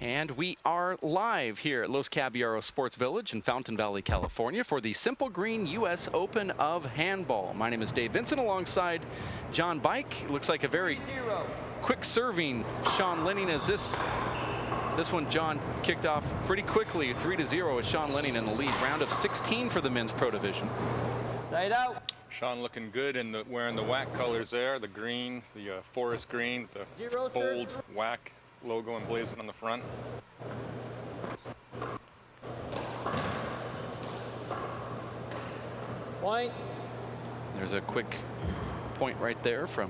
And we are live here at Los Caballeros Sports Village in Fountain Valley, California for the Simple Green U.S. Open of Handball. My name is Dave Vincent alongside John Bike. Looks like a very quick serving Sean Lenning as this one, John, kicked off pretty quickly, 3-0 with Sean Lenning in the lead. Round of 16 for the men's pro division. Side out. Sean looking good in wearing the WAC colors there, the green, the forest green, the bold WAC logo emblazoned on the front. Point. There's a quick point right there from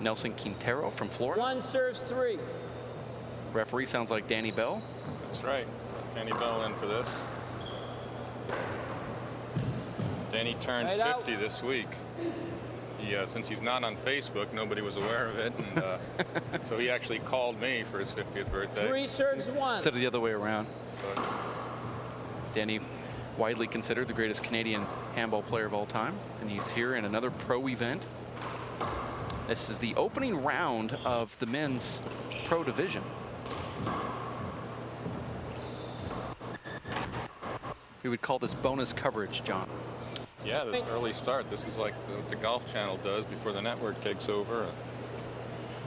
Nelson Quintero from Florida. 1 serves 3. Referee sounds like Danny Bell. That's right. Danny Bell in for this. Danny turned 50 this week. Since he's not on Facebook, nobody was aware of it, and so he actually called me for his 50th birthday. 3 serves 1. Instead of the other way around. But Danny, widely considered the greatest Canadian handball player of all time, and he's here in another pro event. This is the opening round of the men's pro division. We would call this bonus coverage, John. Yeah, this early start. This is like the Golf Channel does before the network takes over.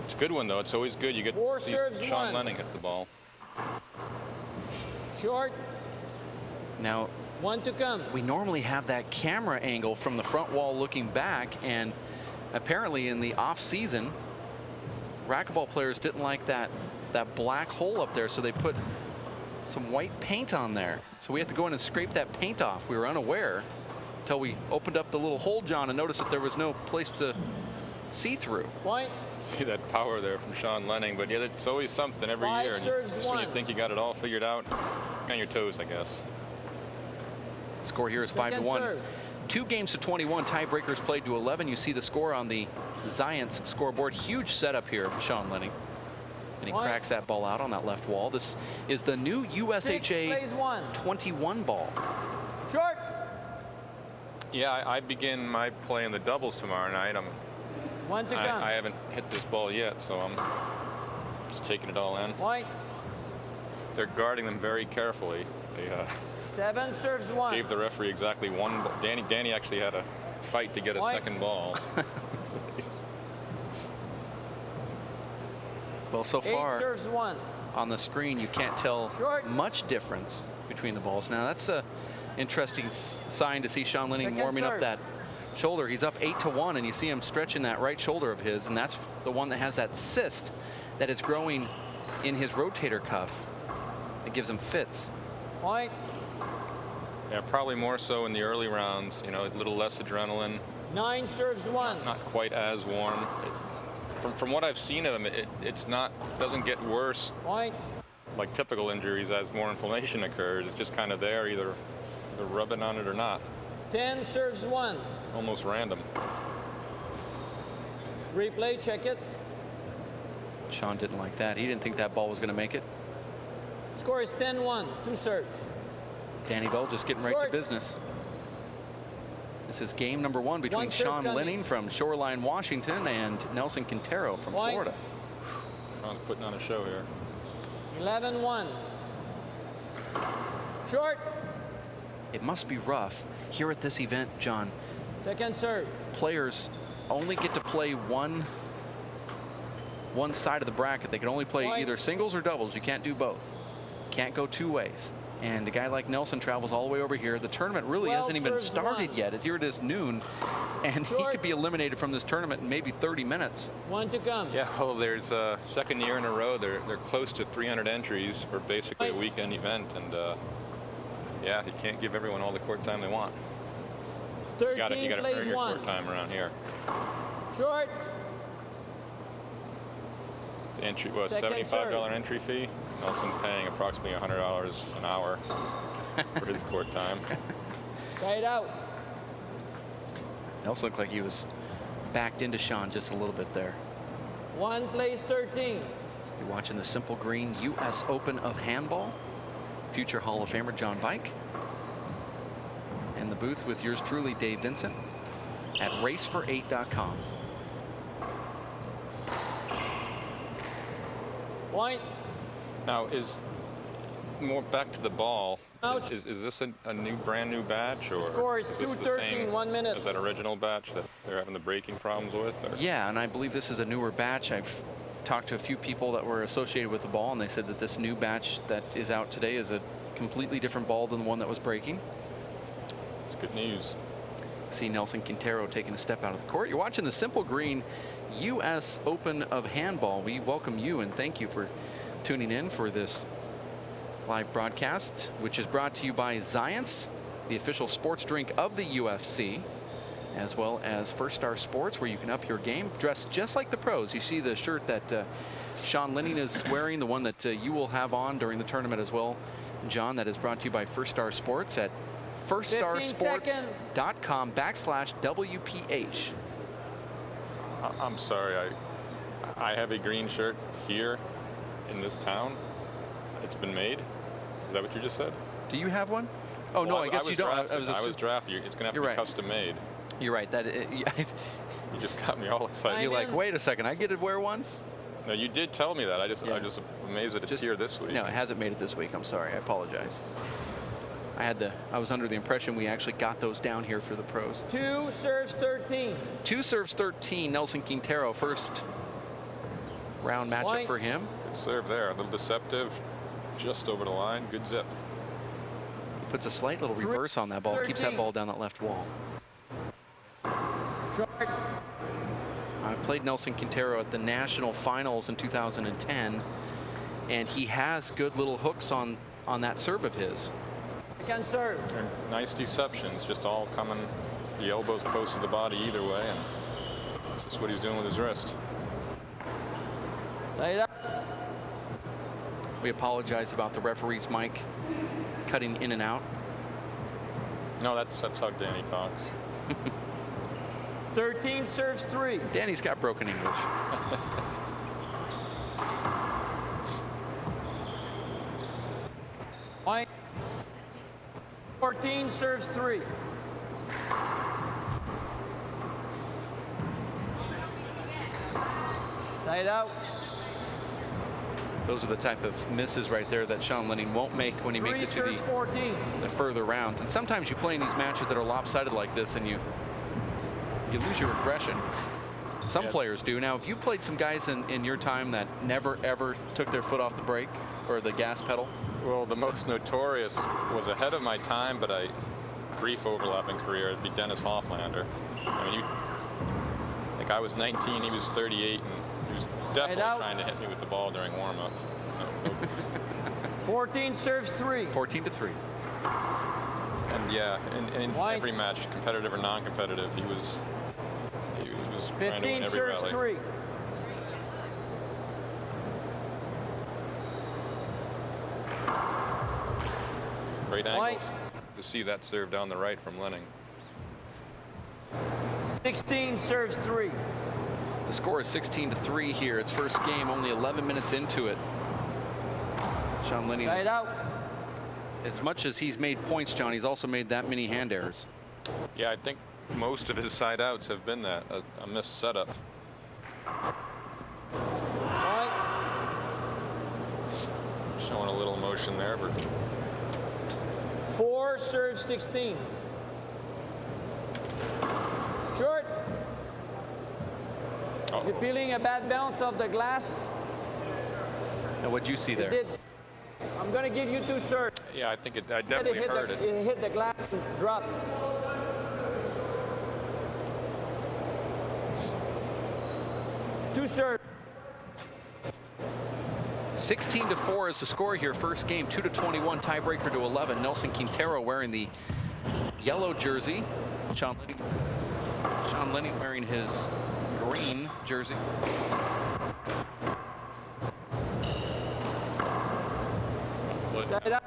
It's a good one, though. It's always good. You get to see Sean Lenning hit the ball. Short. Now, 1 to come. We normally have that camera angle from the front wall looking back, and apparently in the off season, racquetball players didn't like that black hole up there, so they put some white paint on there. So we have to go in and scrape that paint off. We were unaware until we opened up the little hole, John, and noticed that there was no place to see through. Point. See that power there from Sean Lenning, but yeah, it's always something every year. And just when you think you got it all figured out, on your toes, I guess. Score here is 5-1. 2 games to 21. Tiebreakers played to 11. You see the score on the Zions scoreboard. Huge setup here for Sean Lenning. And he cracks that ball out on that left wall. This is the new USHA 21 ball. Short. Yeah, I begin my play in the doubles tomorrow night. 1 to come. I haven't hit this ball yet, so I'm just taking it all in. Point. They're guarding them very carefully. They 7 serves 1. gave the referee exactly 1 ball. Danny actually had a fight to get a second ball. Well, so far 8 serves 1. on the screen, you can't tell much difference between the balls. Now, that's a interesting sign to see Sean Lenning warming up that shoulder. He's up 8-1, and you see him stretching that right shoulder of his, and that's the one that has that cyst that is growing in his rotator cuff. It gives him fits. Point. Yeah, probably more so in the early rounds. You know, a little less adrenaline. 9 serves 1. Not quite as warm. From what I've seen of him, doesn't get worse. Point. Like typical injuries as more inflammation occurs. It's just kind of there, either they're rubbing on it or not. 10 serves 1. Almost random. Replay, check it. Sean didn't like that. He didn't think that ball was going to make it. Score is 10-1. 2 serves. Danny Bell just getting right to business. This is game number 1 between Sean Lenning from Shoreline, Washington, and Nelson Quintero from Florida. Sean's putting on a show here. 11-1. Short. It must be rough here at this event, John. Second serve. Players only get to play one side of the bracket. They can only play either singles or doubles. You can't do both. Can't go 2 ways. And a guy like Nelson travels all the way over here. The tournament really hasn't even started yet. Here it is noon, and he could be eliminated from this tournament in maybe 30 minutes. 1 to come. Yeah, well, there's a second year in a row. They're close to 300 entries for basically a weekend event, and yeah, you can't give everyone all the court time they want. 13 you got to earn your 1. court time around here. Short. The entry was $75 entry fee. Nelson paying approximately $100 an hour for his court time. Side out. Nelson looked like he was backed into Sean just a little bit there. 1 plays 13. You're watching the Simple Green U.S. Open of Handball. Future Hall of Famer John Bike. In the booth with yours truly, Dave Vincent, at racefor8.com. Point. Now, is more back to the ball. Ouch. Is this a brand new batch, or Score is this the 2:13, same 1 minute. as that original batch that they're having the braking problems with? Or? Yeah, and I believe this is a newer batch. I've talked to a few people that were associated with the ball, and they said that this new batch that is out today is a completely different ball than the one that was breaking. It's good news. See Nelson Quintero taking a step out of the court. You're watching the Simple Green U.S. Open of Handball. We welcome you and thank you for tuning in for this live broadcast, which is brought to you by Zions, the official sports drink of the UFC, as well as First Star Sports, where you can up your game, dressed just like the pros. You see the shirt that Sean Lenning is wearing, the one that you will have on during the tournament as well, John. That is brought to you by First Star Sports at firststarsports.com/WPH. I'm sorry. I have a green shirt here in this town. It's been made. Is that what you just said? Do you have one? Oh, well, no, I guess you don't. I was drafted. It's going to have to be custom made. You're right. You just got me all excited. You're like, wait a second, I get to wear one? No, you did tell me that. I'm just amazed that it's here this week. No, it hasn't made it this week. I'm sorry. I apologize. I was under the impression we actually got those down here for the pros. 2 serves 13. 2 serves 13. Nelson Quintero, first round matchup for him. Good serve there. A little deceptive. Just over the line. Good zip. Puts a slight little reverse on that ball. 13. Keeps that ball down that left wall. Short. I played Nelson Quintero at the national finals in 2010, and he has good little hooks on that serve of his. Can serve. And nice deceptions, just all coming the elbows close to the body either way, and just what he's doing with his wrist. Side out. We apologize about the referee's mic cutting in and out. No, that's how Danny talks. 13 serves 3. Danny's got broken English. Point. 14 serves 3. Side out. Those are the type of misses right there that Sean Lenning won't make when he makes it to 14. the further rounds. And sometimes you play in these matches that are lopsided like this and you lose your aggression. Some players do. Now, if you played some guys in your time that never, ever took their foot off the brake or the gas pedal? Well, the most notorious was ahead of my time, but a brief overlapping career. It'd be Dennis Hofflander. I mean, like I was 19, he was 38, and he was definitely trying to hit me with the ball during warm-up. No. 14 serves 3. 14 to 3. And yeah, in every match, competitive or non-competitive, he was trying to win 15 every serves rally. 3. Great angle to see that serve down the right from Lenning. 16 serves 3. The score is 16 to 3 here. It's first game, only 11 minutes into it. Sean Lenning, Side out. as much as he's made points, John, he's also made that many hand errors. Yeah, I think most of his side outs have been that, a missed setup. Point. Showing a little motion there, but 4 serves 16. Short. Is he feeling a bad bounce off the glass? Now, what'd you see there? He did. I'm going to give you 2 serves. yeah, I think I definitely heard it. It hit the glass and dropped. Two serves. 16 to 4 is the score here. First game, 2 to 21, tiebreaker to 11. Nelson Quintero wearing the yellow jersey. Sean Lenning wearing his green jersey. Side out.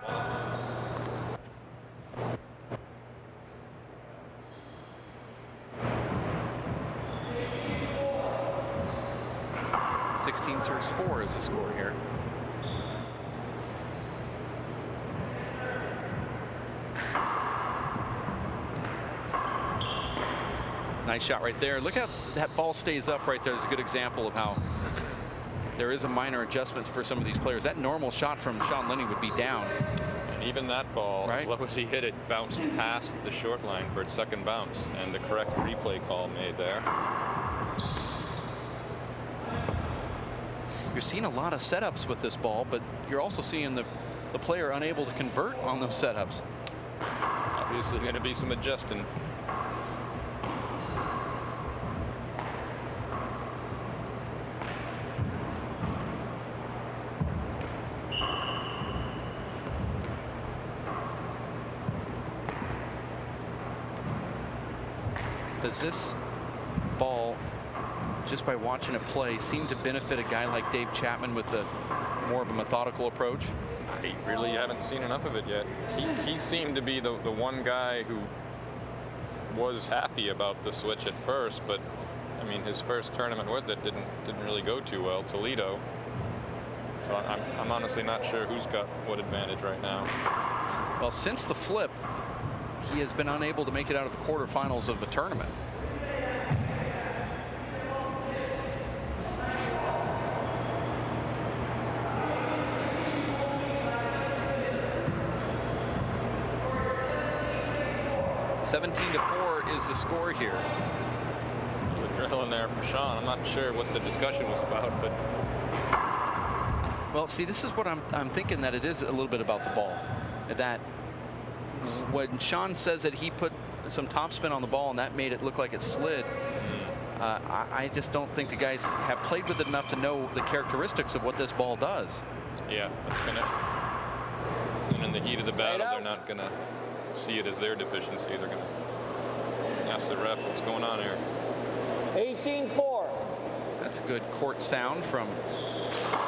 Serves 4 is the score here. Nice shot right there. Look how that ball stays up right there. It's a good example of how there is a minor adjustments for some of these players. That normal shot from Sean Lenning would be down. And even that ball, Right. as low as he hit it, bounced past the short line for its second bounce, and the correct replay call made there. You're seeing a lot of setups with this ball, but you're also seeing the player unable to convert on those setups. Obviously going to be some adjusting. Does this ball, just by watching it play, seem to benefit a guy like Dave Chapman with the more of a methodical approach? I really haven't seen enough of it yet. He seemed to be the one guy who was happy about the switch at first, but I mean his first tournament with it didn't really go too well, Toledo. So I'm honestly not sure who's got what advantage right now. Well, since the flip, he has been unable to make it out of the quarterfinals of the tournament. (17-4) is the score here. The drill in there from Sean. I'm not sure what the discussion was about, but Well, see, this is what I'm thinking, that it is a little bit about the ball. That when Sean says that he put some topspin on the ball and that made it look like it slid, I just don't think the guys have played with it enough to know the characteristics of what this ball does. yeah, that's gonna. And in the heat of the battle, they're not gonna see it as their deficiency. They're gonna ask the ref what's going on here. 18-4. That's a good court sound from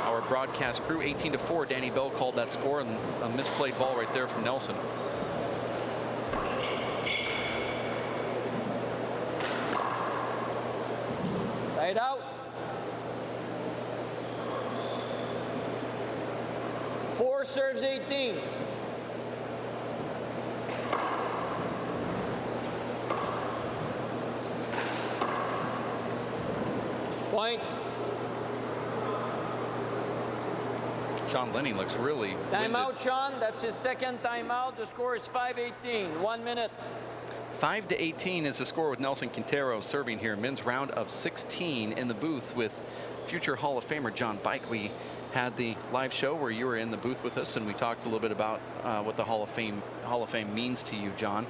our broadcast crew. 18-4. Danny Bell called that score, and a misplayed ball right there from Nelson. Side out. 4 serves 18. Point. Sean Lenning looks really Timeout, winded. Sean. That's his second timeout. The score is 5-18. 1 minute. 5-18 is the score with Nelson Quintero serving here. Men's round of 16 in the booth with future Hall of Famer John Bike. We had the live show where you were in the booth with us, and we talked a little bit about what the Hall of Fame means to you, John.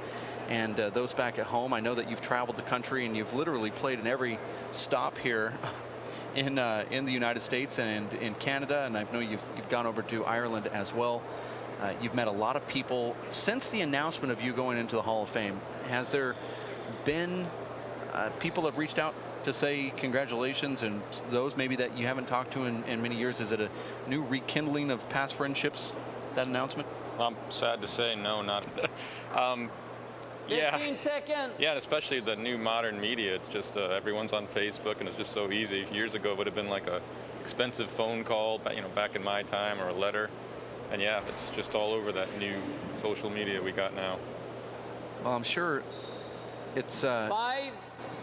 And those back at home, I know that you've traveled the country and you've literally played in every stop here in the United States and in Canada, and I know you've gone over to Ireland as well. You've met a lot of people since the announcement of you going into the Hall of Fame. Has there been people that have reached out to say congratulations, and those maybe that you haven't talked to in many years? Is it a new rekindling of past friendships, that announcement? I'm sad to say no, not. 15 seconds. Yeah, and especially the new modern media. It's just everyone's on Facebook, and it's just so easy. Years ago, it would have been like a expensive phone call, back in my time, or a letter. And yeah, it's just all over that new social media we got now. Well, I'm sure it's 5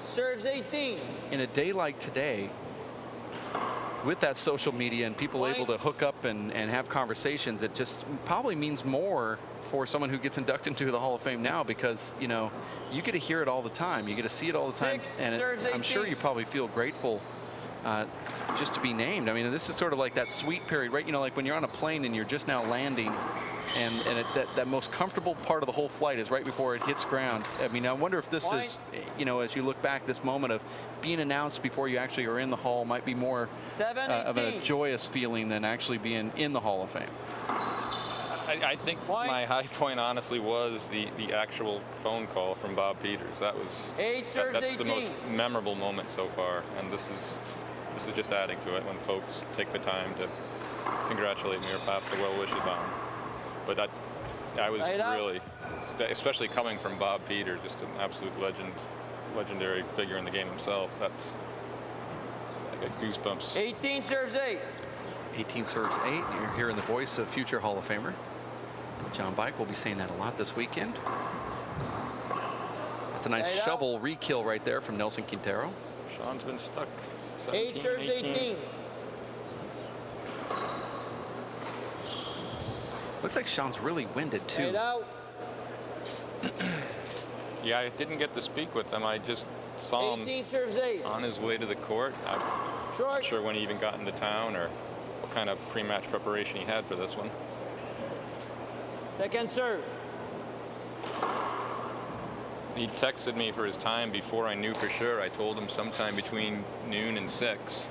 serves 18. in a day like today, with that social media and people able to hook up and have conversations, it just probably means more for someone who gets inducted into the Hall of Fame now, because you get to hear it all the time, you get to see it all the time, and I'm sure you probably feel grateful just to be named. I mean, this is sort of like that sweet period, right? Like when you're on a plane and you're just now landing, and that most comfortable part of the whole flight is right before it hits ground. I mean, I wonder if this is, as you look back, this moment of being announced before you actually are in the Hall might be more of a joyous feeling than actually being in the Hall of Fame. I think my high point, honestly, was the actual phone call from Bob Peters. That was 8 serves 18. That's the most memorable moment so far, and this is just adding to it when folks take the time to congratulate me or pass the well wishes on. But I was really, especially coming from Bob Peters, just an absolute legendary figure in the game himself. That's, I got goosebumps. 18 serves 8. 18 serves 8. You're hearing the voice of future Hall of Famer John Bike. Will be saying that a lot this weekend. That's a nice shovel re-kill right there from Nelson Quintero. Sean's been stuck. 8 serves 18. Looks like Sean's really winded too. 8 out. Yeah, I didn't get to speak with him. I just saw him 18 serves 8. on his way to the court. I'm Short. not sure when he even got into town or what kind of pre-match preparation he had for this one. Second serve. He texted me for his time before I knew for sure. I told him sometime between noon and 6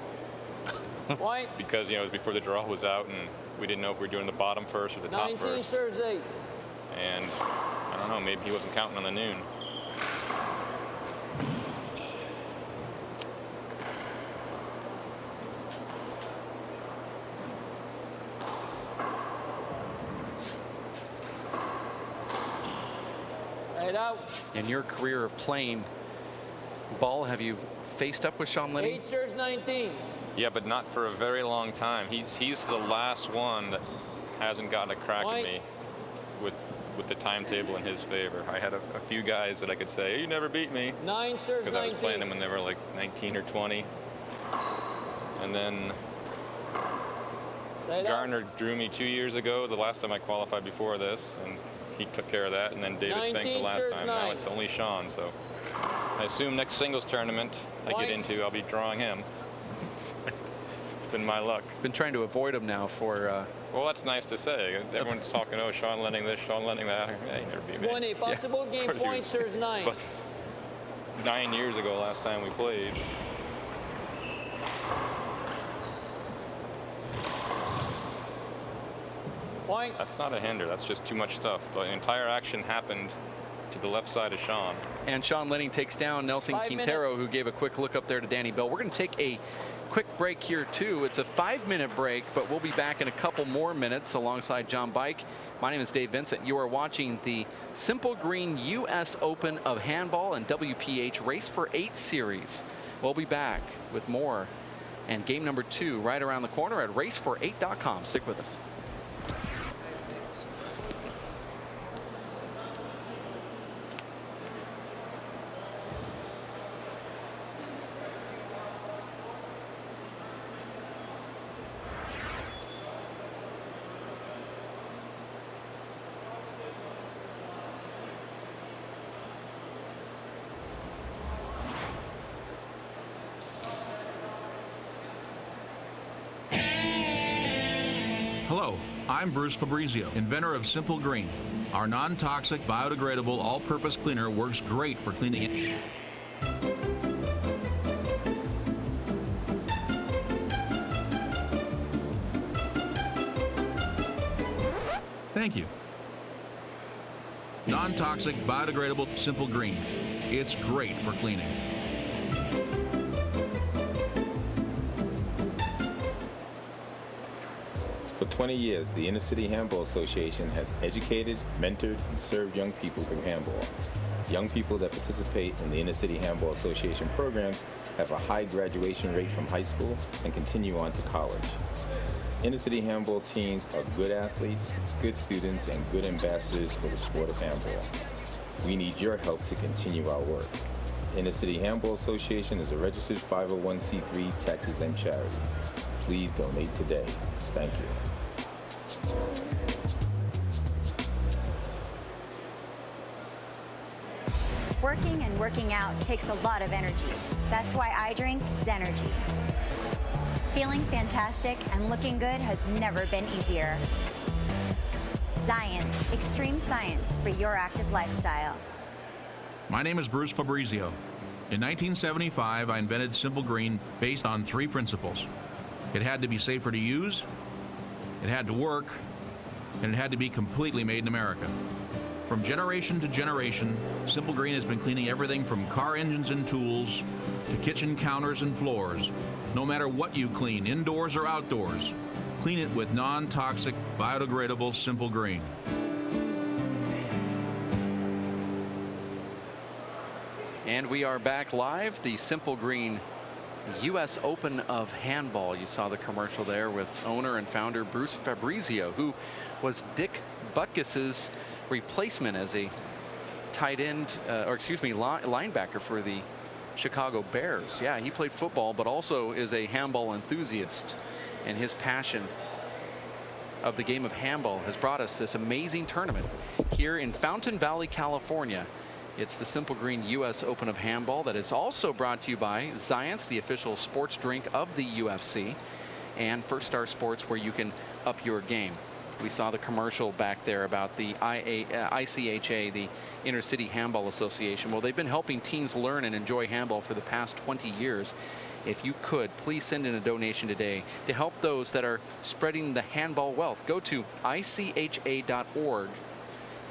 Point. because, it was before the draw was out and we didn't know if we were doing the bottom first or the top 19 first. serves 8. And I don't know, maybe he wasn't counting on the noon. Out. In your career of playing ball, have you faced up with Sean Lenning? 8 serves 19. Yeah, but not for a very long time. He's the last one that hasn't gotten a crack at me with the timetable in his favor. I had a few guys that I could say, hey, you never beat me. 9 serves 19. Because I was playing them when they were like 19 or 20. And then Garner drew me 2 years ago, the last time I qualified before this, and he took care of that. And then David Fink the last time. 9. Now it's only Sean. So I assume next singles tournament I get into, I'll be drawing him. It's been my luck. Been trying to avoid him now for. Well, that's nice to say. Everyone's talking, oh, Sean Lenning this, Sean Lenning that. Hey, never beat me. 20 possible game points. Serves 9. But 9 years ago, last time we played. Point. That's not a hinder. That's just too much stuff. The entire action happened to the left side of Sean. And Sean Lenning takes down Nelson Quintero, who gave a quick look up there to Danny Bell. We're going to take a quick break here, too. It's a 5-minute break, but we'll be back in a couple more minutes alongside John Bike. My name is Dave Vincent. You are watching the Simple Green U.S. Open of Handball and WPH Race for 8 series. We'll be back with more and game number 2 right around the corner at racefor8.com. Stick with us. Hello, I'm Bruce Fabrizio, inventor of Simple Green. Our non-toxic, biodegradable, all-purpose cleaner works great for cleaning it. Thank you. Non-toxic, biodegradable, Simple Green. It's great for cleaning. For 20 years, the Inner City Handball Association has educated, mentored, and served young people through handball. Young people that participate in the Inner City Handball Association programs have a high graduation rate from high school and continue on to college. Inner City Handball teams are good athletes, good students, and good ambassadors for the sport of handball. We need your help to continue our work. Inner City Handball Association is a registered 501c3 tax-exempt charity. Please donate today. Thank you. Working and working out takes a lot of energy. That's why I drink Zenergy. Feeling fantastic and looking good has never been easier. Science, extreme science for your active lifestyle. My name is Bruce Fabrizio. In 1975, I invented Simple Green based on 3 principles. It had to be safer to use, it had to work, and it had to be completely made in America. From generation to generation, Simple Green has been cleaning everything from car engines and tools to kitchen counters and floors. No matter what you clean, indoors or outdoors, clean it with non-toxic, biodegradable Simple Green. And we are back live. The Simple Green U.S. Open of Handball. You saw the commercial there with owner and founder Bruce Fabrizio, who was Dick Butkus's replacement as a tight end, linebacker for the Chicago Bears. Yeah, he played football, but also is a handball enthusiast, and his passion of the game of handball has brought us this amazing tournament here in Fountain Valley, California. It's the Simple Green U.S. Open of Handball that is also brought to you by Zions, the official sports drink of the UFC, and First Star Sports, where you can up your game. We saw the commercial back there about the ICHA, the Intercity Handball Association. Well, they've been helping teens learn and enjoy handball for the past 20 years. If you could, please send in a donation today to help those that are spreading the handball wealth. Go to ICHA.org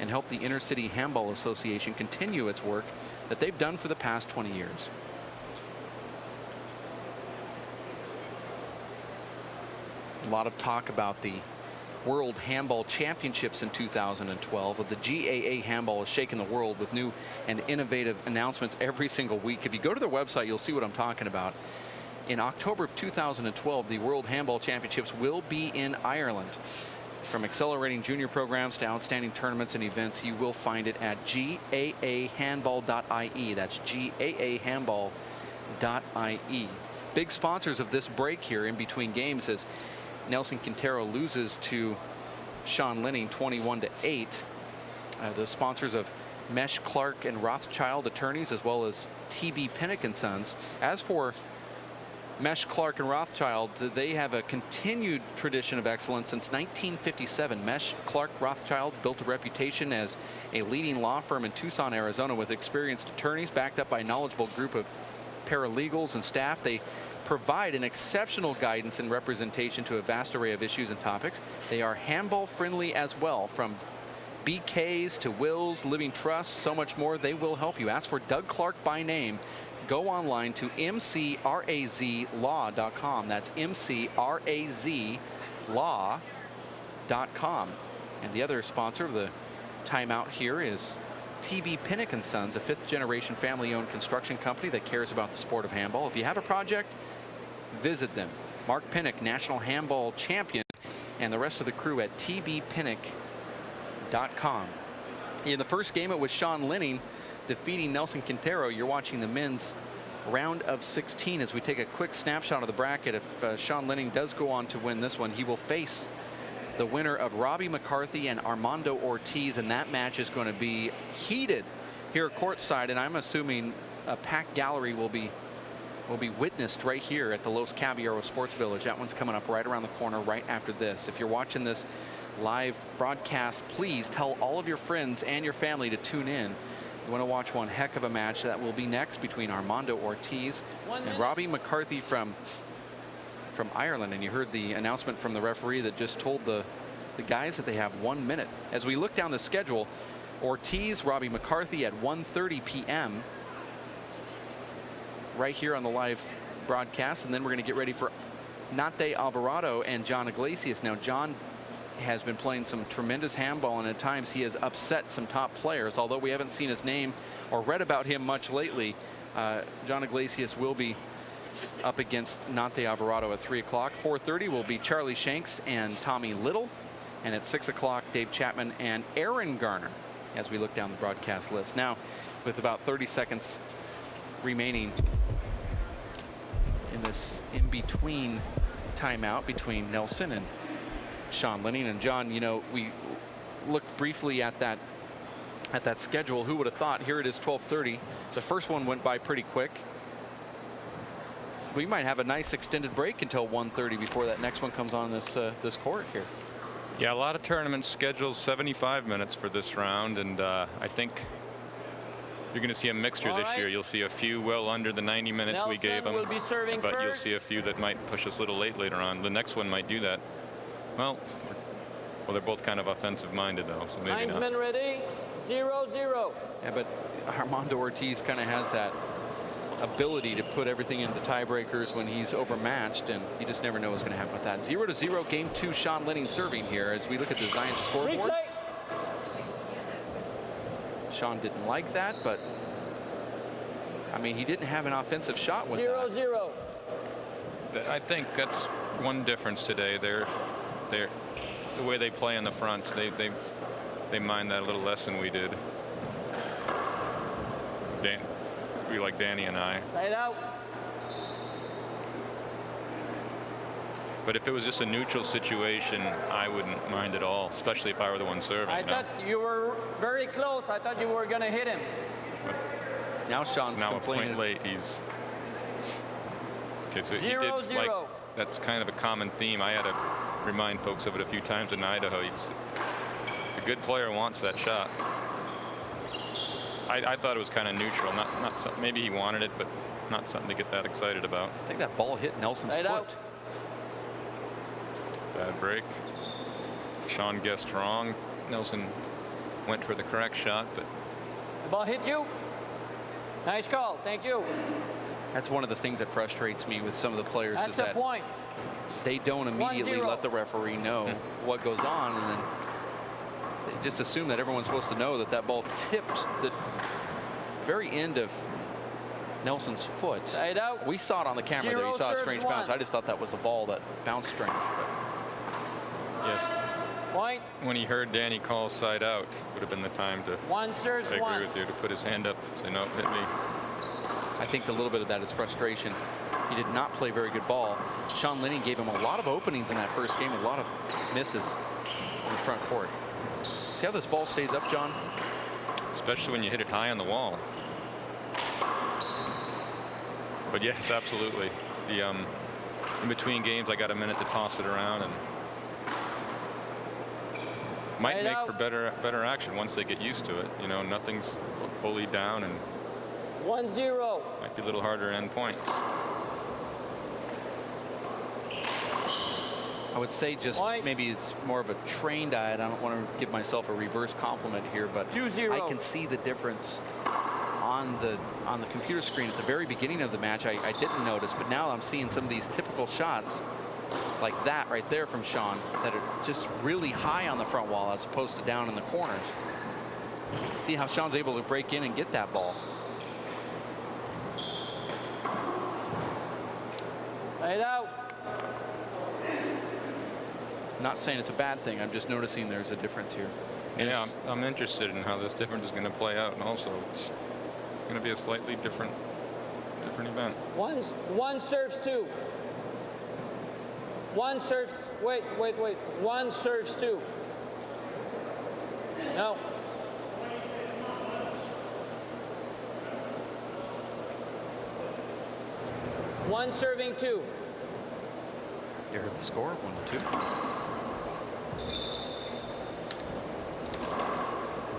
and help the Intercity Handball Association continue its work that they've done for the past 20 years. A lot of talk about the World Handball Championships in 2012. Of the GAA Handball is shaking the world with new and innovative announcements every single week. If you go to their website, you'll see what I'm talking about. In October of 2012, the World Handball Championships will be in Ireland. From accelerating junior programs to outstanding tournaments and events, you will find it at gaahandball.ie. That's gaahandball.ie. Big sponsors of this break here in between games as Nelson Quintero loses to Sean Lenning 21-8. The sponsors of Mesh, Clark, and Rothschild attorneys, as well as TB Pinnock and Sons. As for Mesh, Clark, and Rothschild, they have a continued tradition of excellence since 1957. Mesh, Clark, Rothschild built a reputation as a leading law firm in Tucson, Arizona, with experienced attorneys backed up by a knowledgeable group of paralegals and staff. They provide an exceptional guidance and representation to a vast array of issues and topics. They are handball friendly as well, from BKs to wills, living trusts, so much more. They will help you. Ask for Doug Clark by name. Go online to mcrazlaw.com. That's mcrazlaw.com. And the other sponsor of the timeout here is TB Pinnock and Sons, a fifth-generation family-owned construction company that cares about the sport of handball. If you have a project, visit them. Mark Pinnock, national handball champion, and the rest of the crew at tbpinnock.com. In the first game, it was Sean Lenning defeating Nelson Quintero. You're watching the men's round of 16 as we take a quick snapshot of the bracket. If Sean Lenning does go on to win this one, he will face the winner of Robbie McCarthy and Armando Ortiz, and that match is going to be heated here courtside, and I'm assuming a packed gallery will be witnessed right here at the Los Caballeros Sports Village. That one's coming up right around the corner right after this. If you're watching this live broadcast, please tell all of your friends and your family to tune in. You want to watch one heck of a match. That will be next between Armando Ortiz and Robbie McCarthy from Ireland. And you heard the announcement from the referee that just told the guys that they have 1 minute. As we look down the schedule, Ortiz, Robbie McCarthy at 1:30 p.m. right here on the live broadcast, and then we're going to get ready for Nadi Alvarado and John Iglesias. Now, John has been playing some tremendous handball, and at times he has upset some top players. Although we haven't seen his name or read about him much lately, John Iglesias will be up against Nadi Alvarado at 3 o'clock. 4:30 will be Charlie Shanks and Tommy Little, and at 6 o'clock, Dave Chapman and Aaron Garner, as we look down the broadcast list. Now, with about 30 seconds remaining in this in-between timeout between Nelson and Sean Lenning. And John, you know, we looked briefly at that schedule. Who would have thought? Here it is, 12:30. The first one went by pretty quick. We might have a nice extended break until 1:30 before that next one comes on this court here. Yeah, a lot of tournaments scheduled 75 minutes for this round, and I think you're going to see a mixture this year. You'll see a few well under the 90 minutes we gave them, will be serving but you'll first. see a few that might push us a little late later on. The next one might do that. Well, they're both kind of offensive-minded, though, so maybe not. Linesman ready, 0-0. Yeah, but Armando Ortiz kind of has that ability to put everything into tiebreakers when he's overmatched, and you just never know what's going to happen with that. 0-0, game 2, Sean Lenning serving here as we look at the Zions scoreboard. Replay. Sean didn't like that, but I mean, he didn't have an offensive shot with 0-0. I think that's one difference today. They're the way they play in the front. They mind that a little less than we did. We like Danny and I. Side out. But if it was just a neutral situation, I wouldn't mind at all, especially if I were the one serving. I thought you were very close. I thought you were going to hit him. Now Sean's Now a complaining. point late, he's... Okay, so 0-0. like, that's kind of a common theme. I had to remind folks of it a few times in Idaho. A good player wants that shot. I thought it was kind of neutral. Not something, maybe he wanted it, but not something to get that excited about. I think that ball hit Nelson's Right foot. out. Bad break. Sean guessed wrong. Nelson went for the correct shot, but The ball hit you. Nice call. Thank you. That's one of the things that frustrates me with some of the players That's is the that point. they don't immediately 1-0. let the referee know what goes on, and then they just assume that everyone's supposed to know that that ball tipped the very end of Nelson's foot. Side out. We saw it on the camera there. You 0 saw a serves strange 1. bounce. I just thought that was a ball that bounced strange. yes. Point. When he heard Danny call side out, would have been the time to, 1 serves I agree 1. with you, to put his hand up, say, no, it hit me. I think a little bit of that is frustration. He did not play very good ball. Sean Lenning gave him a lot of openings in that first game, a lot of misses in the front court. See how this ball stays up, John? Especially when you hit it high on the wall. But yes, absolutely. The in between games, I got a minute to toss it around, and might Right make out. for better action once they get used to it. You know, nothing's fully down, and 1-0. might be a little harder to end points. I would say just Point. maybe it's more of a trained eye. I don't want to give myself a reverse compliment here, but 2-0. I can see the difference on the computer screen at the very beginning of the match. I didn't notice, but now I'm seeing some of these typical shots like that right there from Sean that are just really high on the front wall as opposed to down in the corners. See how Sean's able to break in and get that ball. Side out. Not saying it's a bad thing. I'm just noticing there's a difference here. And Yeah, it's- I'm interested in how this difference is going to play out, and also it's going to be a slightly different event. 1 serves 2. 1 serves. Wait. 1 serves 2. No. One serving 2. You heard the score, 1-2.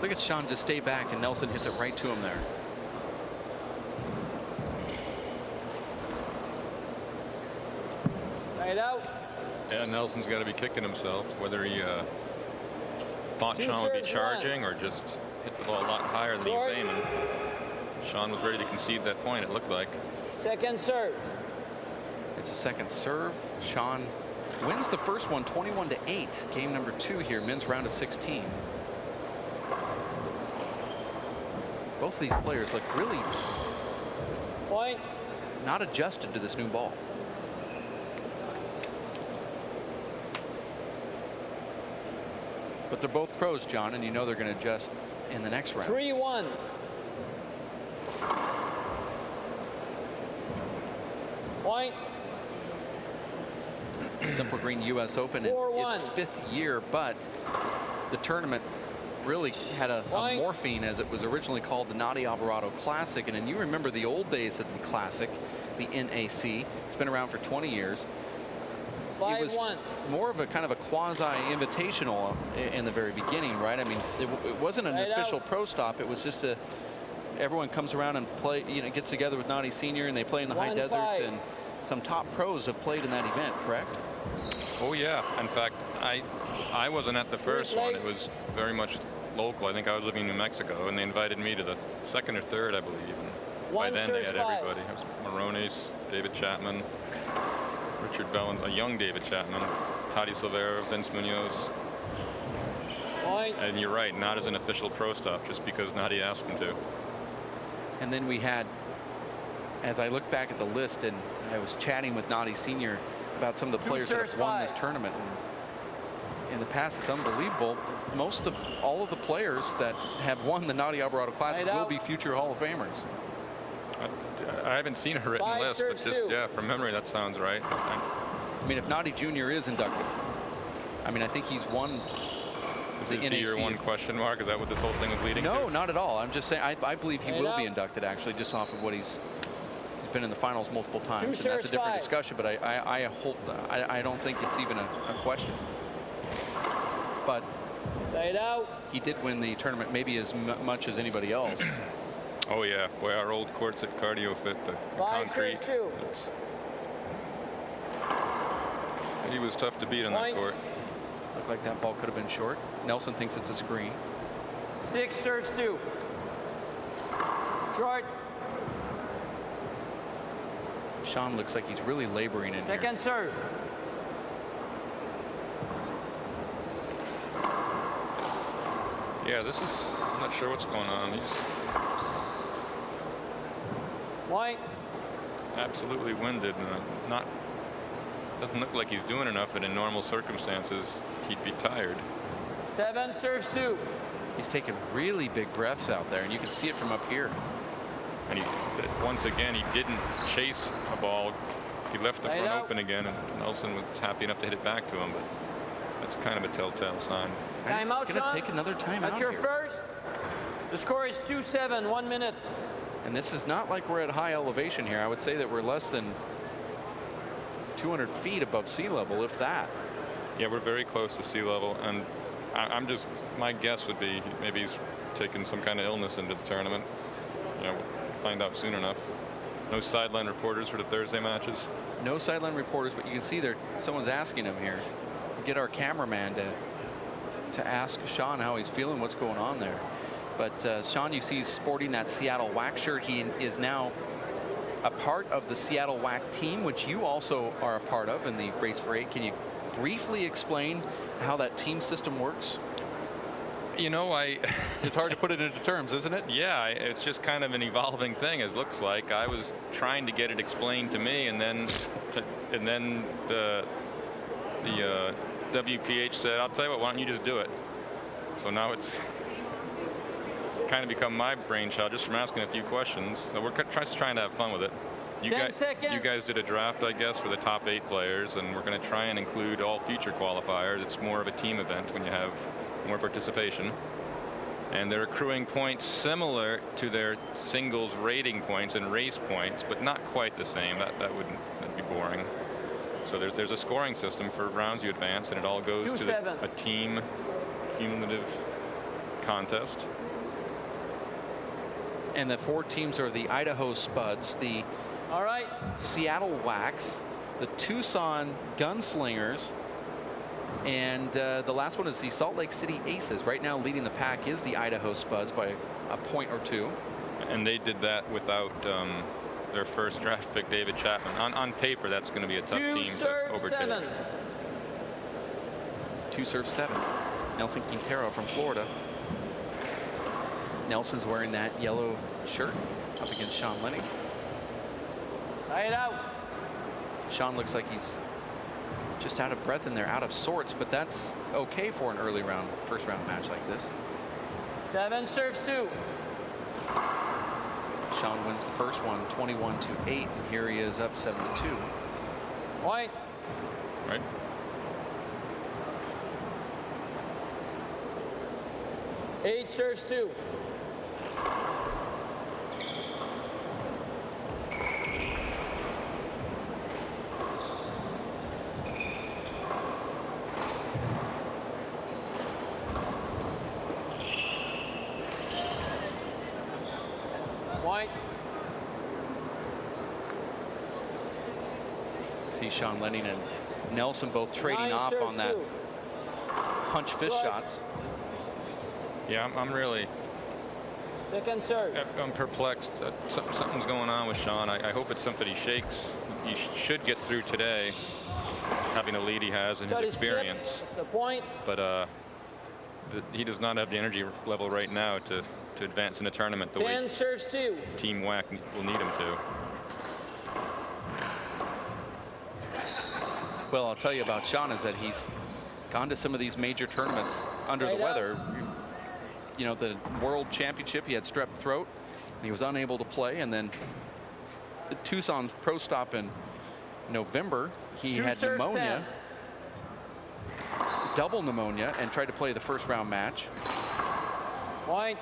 Look at Sean just stay back, and Nelson hits it right to him there. Side out. Yeah, Nelson's got to be kicking himself, whether he thought 2 Sean would be serves, charging or just hit the ball a lot higher than he was Court. aiming. Sean was ready to concede that point, it looked like. Second serve. It's a second serve. Sean wins the first one 21-8. Game number 2 here, men's round of 16. Both of these players look really Point. not adjusted to this new ball. But they're both pros, John, and you know they're going to adjust in the next round. 3-1. Point. Simple Green U.S. Open in 4-1. its 5th year, but the tournament really had a Point. morphine, as it was originally called the Nadi Alvarado Classic. And you remember the old days of the Classic, the NAC. It's been around for 20 years. It was 5-1. more of a kind of a quasi-invitational in the very beginning, right? I mean, it wasn't an Right official out. pro stop. It was just everyone comes around and play, gets together with Nadi Senior, and they play in the high 1-5. deserts. And some top pros have played in that event, correct? Oh yeah, in fact, I wasn't at the first one. It was very much local. I think I was living in New Mexico, and they invited me to the second or third, I believe. And by One then they serves had 5. everybody. It was Maronis, David Chapman, Richard Bellin, a young David Chapman, Tati Silvera, Vince Munoz. Point. And you're right, not as an official pro stop, just because Nadi asked him to. And then we had, as I look back at the list, and I was chatting with Nadi Senior about some of the 2 players that serves have won 5. this tournament. And in the past, it's unbelievable. All of the players that have won the Nadi Alvarado Classic Right will out. be future Hall of Famers. I haven't seen a written 5 list, but serves just 2. yeah, from memory, that sounds right. I mean, if Nadi Jr. is inducted, I mean, I think he's won the Is he your NAC. one question mark? Is that what this whole thing was leading to? No, not at all. I'm just saying I believe he Hey, will now. be inducted, actually, just off of what he's been in the finals multiple times. Two And that's a serves, different 5. discussion, but I don't think it's even a question. But Side out. he did win the tournament maybe as much as anybody else. Oh yeah, boy, our old courts at Cardio Fit, the 5 concrete. serves 2. He was tough to beat on that Point. court. Looked like that ball could have been short. Nelson thinks it's a screen. 6 serves 2. Short. Sean looks like he's really laboring in here. Second serve. Yeah, I'm not sure what's going on. He's Point. absolutely winded and doesn't look like he's doing enough, and in normal circumstances, he'd be tired. 7 serves 2. He's taking really big breaths out there, and you can see it from up here. And once again, he didn't chase a ball. He left the Right front out. open again, and Nelson was happy enough to hit it back to him, but that's kind of a telltale sign. I'm Timeout, going to Sean. take another timeout That's your here. first. The score is 2-7, 1 minute. And this is not like we're at high elevation here. I would say that we're less than 200 feet above sea level, if that. Yeah, we're very close to sea level, and my guess would be maybe he's taken some kind of illness into the tournament. You know, we'll find out soon enough. No sideline reporters for the Thursday matches. No sideline reporters, but you can see there someone's asking him here. Get our cameraman to ask Sean how he's feeling, what's going on there. But Sean, you see he's sporting that Seattle WAC shirt. He is now a part of the Seattle WAC team, which you also are a part of in the Race for 8. Can you briefly explain how that team system works? You know, It's hard to put it into terms, isn't it? yeah, it's just kind of an evolving thing, it looks like. I was trying to get it explained to me, and then the WPH said, "I'll tell you what, why don't you just do it?" So now it's kind of become my brainchild just from asking a few questions. So we're just trying to have fun with it. 10 seconds. You guys did a draft, I guess, for the top 8 players, and we're going to try and include all future qualifiers. It's more of a team event when you have more participation. And they're accruing points similar to their singles rating points and race points, but not quite the same. That'd be boring. So there's a scoring system for rounds you advance, and it all goes to 2-7. a team cumulative contest. And the 4 teams are the Idaho Spuds, the All right. Seattle WACs, the Tucson Gunslingers, and the last one is the Salt Lake City Aces. Right now leading the pack is the Idaho Spuds by a point or 2. And they did that without their first draft pick, David Chapman. On paper, that's going to be a tough 2 team to serves overtake. 7. 2 serves 7. Nelson Quintero from Florida. Nelson's wearing that yellow shirt up against Sean Lenning. Side out. Sean looks like he's just out of breath in there, out of sorts, but that's okay for an early round, first round match like this. 7 serves 2. Sean wins the first one, 21-8, and here he is up 7-2. Point. Right? Eight serves 2. Point. See Sean Lenning and Nelson both trading 9 off serves on that 2. punch fist Good. shots. Yeah, I'm really Second serve. I'm perplexed. Something's going on with Sean. I hope it's something he shakes. He should get through today, having the lead he has and Got his his skip. experience. It's a point. But he does not have the energy level right now to advance in the tournament the 10 way serves 2. Team WAC will need him to. Well, I'll tell you about Sean is that he's gone to some of these major tournaments under the Straight up. weather. You know, the World Championship, he had strep throat, and he was unable to play. And then the Tucson Pro Stop in November, he Two had serves, pneumonia, double pneumonia, and tried to play the first round match. Point.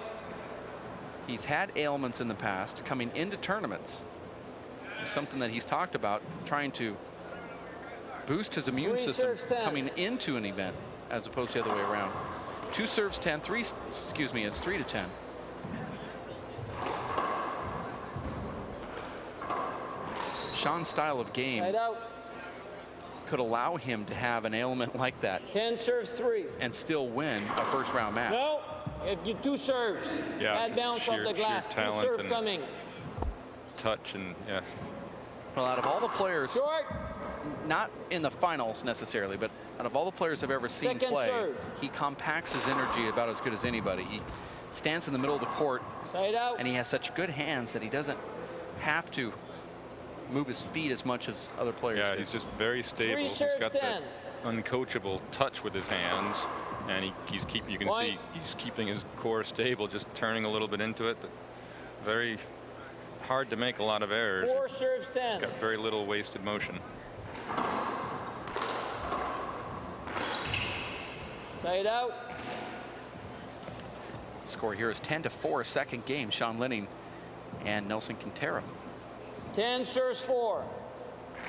He's had ailments in the past coming into tournaments. Something that he's talked about, trying to boost his immune Three system serves 10. coming into an event as opposed to the other way around. 2 serves 10, 3, excuse me, is 3 to 10. Sean's style of game Side out. could allow him to have an ailment like that 10 serves 3. and still win a first round match. No. If you 2 serves. Yeah, Bad just bounce sheer- off the glass. sheer 2 talent serve and- coming. Touch and yeah. Well, out of all the players, Short. not in the finals necessarily, but out of all the players I've ever seen Second play, serve. he compacts his energy about as good as anybody. He stands in the middle of the court, Side out. and he has such good hands that he doesn't have to move his feet as much as other players Yeah, do. he's just very stable. Three He's serves got 10. that uncoachable touch with his hands, and you can Point. see he's keeping his core stable, just turning a little bit into it, but very hard to make a lot of errors. 4 serves 10. Got very little wasted motion. Side out. Score here is 10-4, second game. Sean Lenning and Nelson Quintero. 10 serves 4.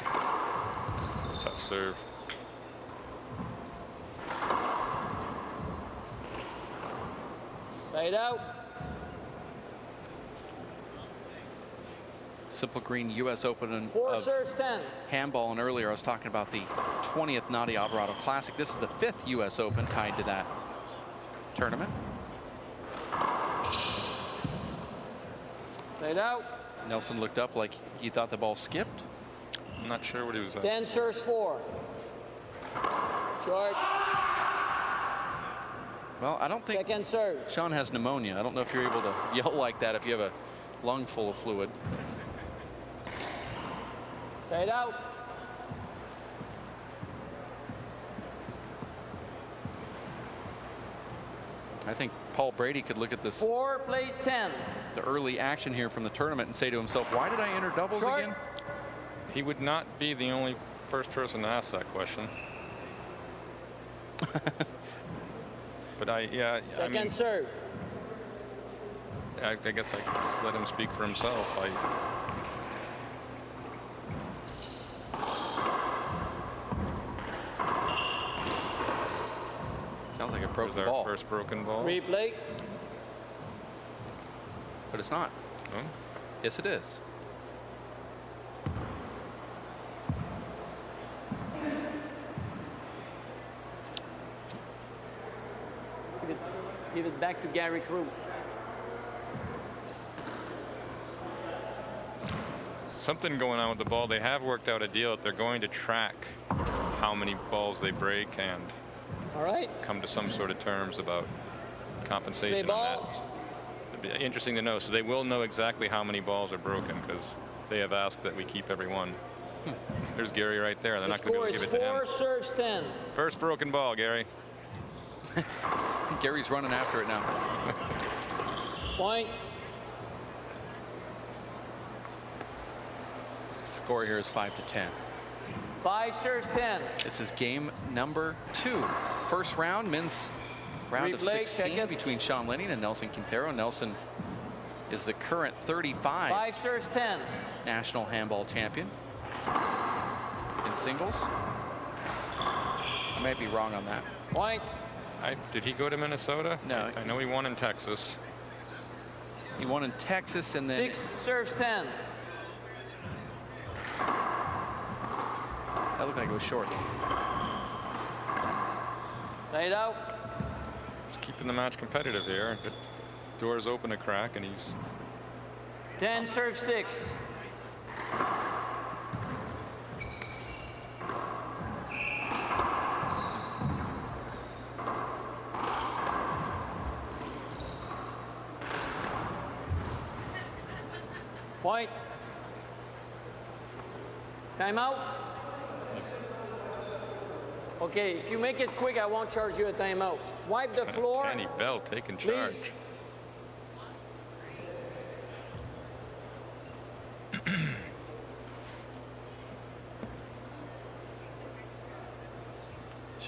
Tough serve. Side out. Simple Green U.S. Open 4 of serves 10. handball, and earlier I was talking about the 20th Nadi Alvarado Classic. This is the 5th U.S. Open tied to that tournament. Side out. Nelson looked up like he thought the ball skipped. I'm not sure what he was at. 10 serves 4. Short. Well, I don't think Second serve. Sean has pneumonia. I don't know if you're able to yell like that if you have a lung full of fluid. Side out. I think Paul Brady could look at this, 4 plays 10. the early action here from the tournament, and say to himself, why did I enter doubles Short. again? He would not be the only first person to ask that question. But I Second mean, serve. I guess I could just let him speak for himself. Sounds like a Was broken our ball, first broken ball? Replay. but it's not. Oh, Yes, it is. Give it back to Gary Cruz. something going on with the ball. They have worked out a deal that they're going to track how many balls they break and All right. come to some sort of terms about compensation Stay on ball. that. It'd be interesting to know. So they will know exactly how many balls are broken because they have asked that we keep every one. There's Gary right there. They're The not going to be score able to is give it to 4 him. serves 10. First broken ball, Gary. Gary's running after it now. Point. Score here is 5-10. 5 serves 10. This is game number 2. First round, men's round of Replay, 16 check it. between Sean Lenning and Nelson Quintero. Nelson is the current 35 5 serves 10. national handball champion in singles. I might be wrong on that. Point. Did he go to Minnesota? No. I know he won in Texas. He won in Texas and then 6 serves 10. that looked like it was short. Side out. Just keeping the match competitive here. But doors open a crack and he's 10 serves 6. Point. Timeout. Okay, if you make it quick, I won't charge you a timeout. Wipe the floor. Kenny Bell taking charge. Please.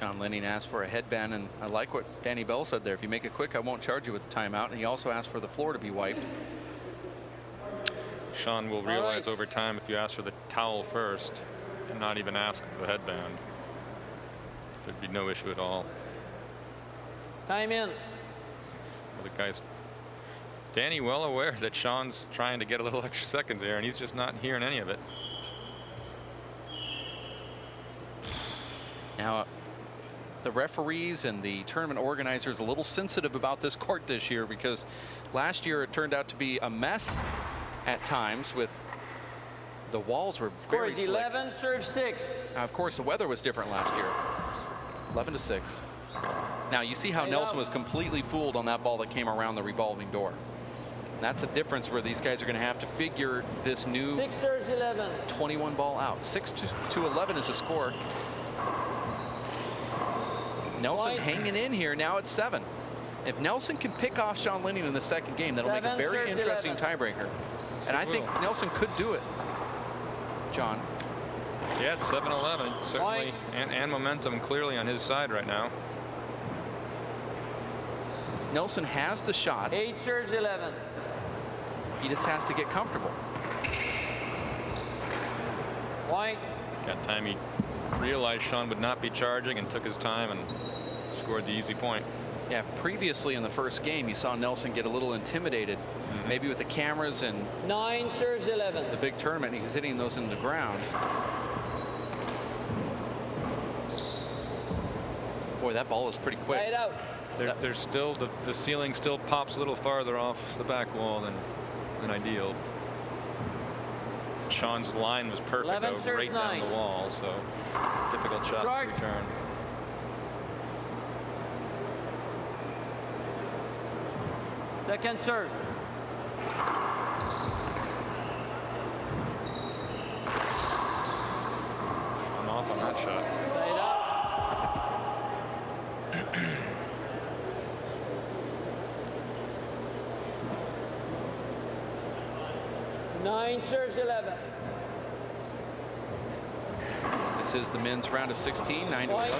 Sean Lenning asked for a headband, and I like what Danny Bell said there. If you make it quick, I won't charge you with the timeout. And he also asked for the floor to be wiped. Sean will realize over time if you ask for the towel first and not even ask for the headband, there'd be no issue at all. Time in. Well, the guy's Danny well aware that Sean's trying to get a little extra seconds there, and he's just not hearing any of it. Now, the referees and the tournament organizers a little sensitive about this court this year, because last year it turned out to be a mess at times. With the walls were very Scores slick. 11, serve 6. Now, of course, the weather was different last year. 11-6. Now you see how Nelson was completely fooled on that ball that came around the revolving door. And that's a difference where these guys are going to have to figure this new 6 serves 11. 21 ball out. 6-11 is the score. Nelson White. hanging in here. Now it's 7. If Nelson can pick off Sean Lenning in the second game, that'll make a 7 very serves interesting 11. tiebreaker. And I think Nelson could do it. John. Yeah, it's 7-11 certainly, White. and momentum clearly on his side right now. Nelson has the shots. 8 serves 11. He just has to get comfortable. White. That time he realized Sean would not be charging and took his time and scored the easy point. Yeah, previously in the first game, you saw Nelson get a little intimidated, maybe with the cameras and 9 serves 11. the big tournament. He was hitting those into the ground. Boy, that ball is pretty quick. Side out. There's still the ceiling still pops a little farther off the back wall than ideal. Sean's line was perfect 11 though, serves right down 9. the wall, so difficult shot Start. to return. Second serve. I'm off on that shot. Side out. Nine serves 11. This is the men's round of 16, 9-11. White.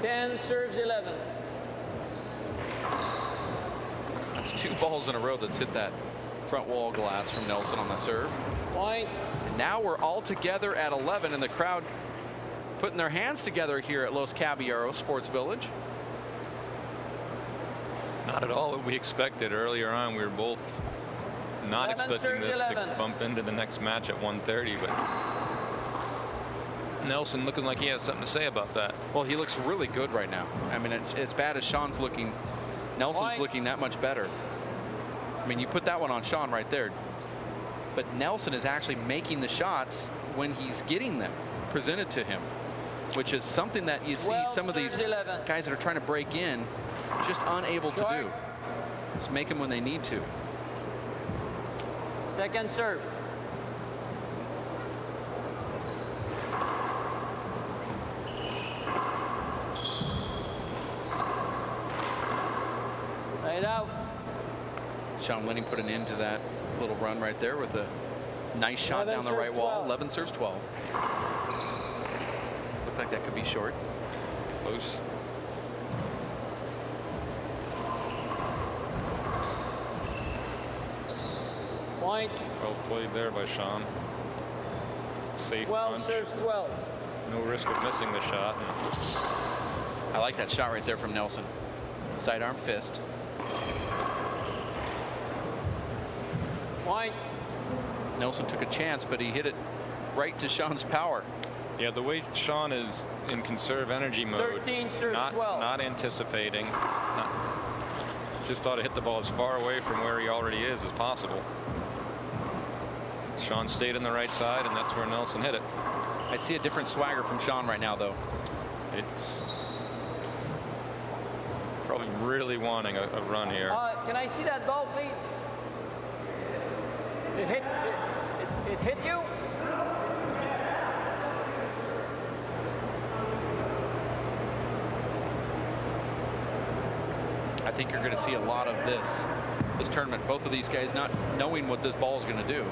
10 serves 11. That's 2 balls in a row that's hit that front wall glass from Nelson on the serve. White. And now we're all together at 11, and the crowd putting their hands together here at Los Caballeros Sports Village. Not at all what we expected. Earlier on, we were both not 11 expecting serves this 11. to bump into the next match at 1:30, but Nelson looking like he has something to say about that. Well, he looks really good right now. I mean, as bad as Sean's looking, Nelson's White. looking that much better. I mean, you put that one on Sean right there. But Nelson is actually making the shots when he's getting them presented to him, which is something that you see 12 some of these serves 11. guys that are trying to break in just unable to do. Just make them when they need to. Second serve. Side out. Sean Lenning put an end to that little run right there with a nice shot 11 down the serves right wall. 12. 11 serves 12. Looked like that could be short. Close. Point. Well played there by Sean. Safe 12 punch. serves 12. No risk of missing the shot. I like that shot right there from Nelson. Sidearm fist. Point. Nelson took a chance, but he hit it right to Sean's power. Yeah, the way Sean is in conserve energy mode, 13 serves 12. not anticipating, just ought to hit the ball as far away from where he already is as possible. Sean stayed on the right side, and that's where Nelson hit it. I see a different swagger from Sean right now, though. It's probably really wanting a run here. Can I see that ball, please? It hit you? I think you're going to see a lot of this tournament. Both of these guys not knowing what this ball is going to do.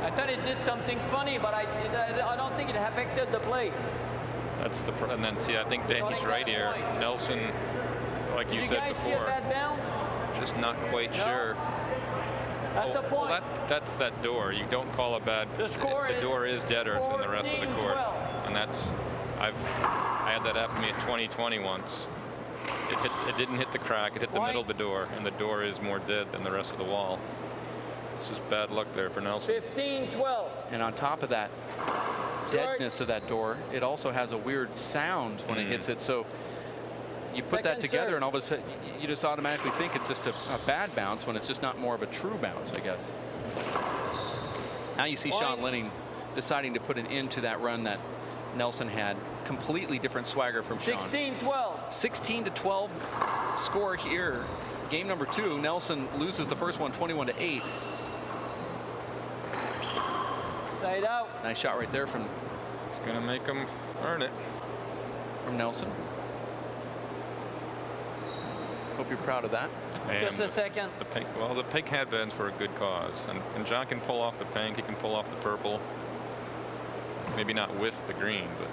I thought it did something funny, but I don't think it affected the play. That's the and then see, I think Danny's right here. Point. Nelson, like you Did you said guys see before, that bounce? just not quite No. sure. That's a point. Well, that's that door. You don't call a bad. The score the door is deader than the rest of the court, 14-12. and that's I had that happen to me at 2020 once. It didn't hit the crack. It hit the Point. middle of the door, and the door is more dead than the rest of the wall. This is bad luck there for Nelson. 15-12. And on top of that deadness of that door, it also has a weird sound when it hits it. So you put that Second together, serve. and all of a sudden you just automatically think it's just a bad bounce when it's just not more of a true bounce, I guess. Now you see Point. Sean Lenning deciding to put an end to that run that Nelson had. Completely different swagger from Sean. 16-12. 16-12 score here. Game number 2. Nelson loses the first one 21-8. Side out. Nice shot right there from It's going to make him earn it. Nelson. Hope you're proud of that. Just a second. The pink, well, the pink headband's for a good cause, and John can pull off the pink. He can pull off the purple. Maybe not with the green, but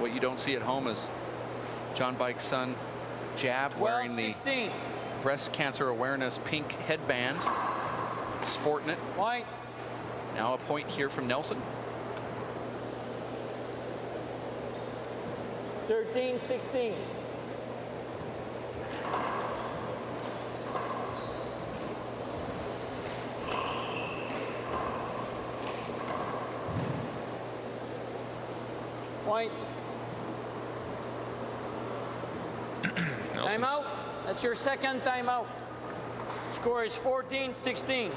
What you don't see at home is John Bike's son, Jab, wearing the 12-16. breast cancer awareness pink headband, sporting it. Point. Now a point here from Nelson. 13-16. Point. Nelson's- Timeout. That's your second timeout. Score is 14-16.